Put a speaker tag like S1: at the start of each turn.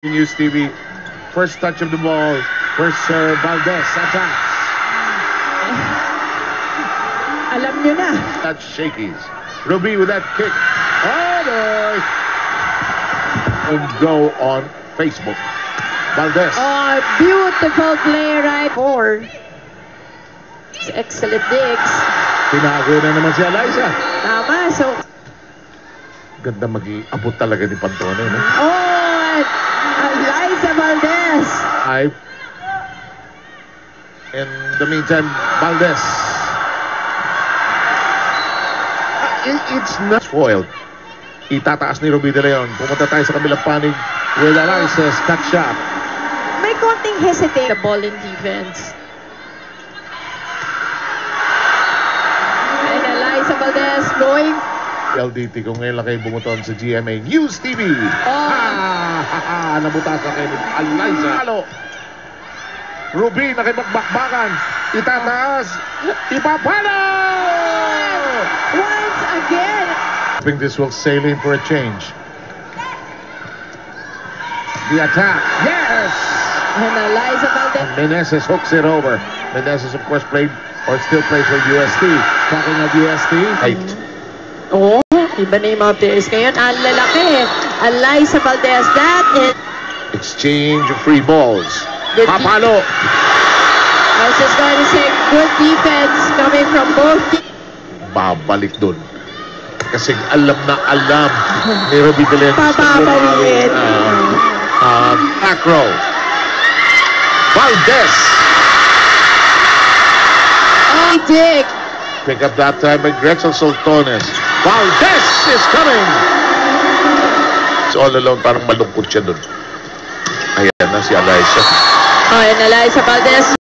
S1: News TV. First touch of the ball. First Valdez attacks.
S2: Alam nyo na.
S1: That's Shakey's. Ruby with that kick. Oh boy! And go on Facebook. Valdez.
S2: Oh, beautiful play right for. Excellent digs.
S1: Tinago na naman si Eliza.
S2: Tama, so.
S1: Ganda mag-iabot talaga ni Pantone. No?
S2: Oh, Eliza Valdez.
S1: In the meantime, Valdez. It's not spoiled. Itataas ni Ruby De Leon. Pumunta tayo sa kabilang panig with Eliza's cut shot.
S2: May konting hesitate. The ball in defense. And Eliza Valdez going.
S1: LDT kung ngayon lang kayo bumuton sa GMA News TV. Nabutas na kayo ni Eliza. Halo. Ruby nakipagbakbakan. Itataas. Ipapalo!
S2: Once again.
S1: I think this will sail in for a change. The attack. Yes!
S2: And Eliza Valdez.
S1: Meneses hooks it over. Meneses, of course, played or still plays for UST. Talking of UST.
S2: Oh, iba na yung mga players ngayon. Ang lalaki. Eliza Valdez. That is...
S1: Exchange of free balls. Papalo.
S2: I was just going to say, good defense coming from both teams.
S1: Babalik dun. Kasi alam na alam ni Ruby De Leon.
S2: Pababalik.
S1: Macro. Valdez.
S2: Oh, dig.
S1: Pick up that time by Gretchen Soltones. Valdez is coming. It's all alone. Parang malungkot siya dun. Ayan na si Eliza.
S2: Oh, and Eliza Valdez.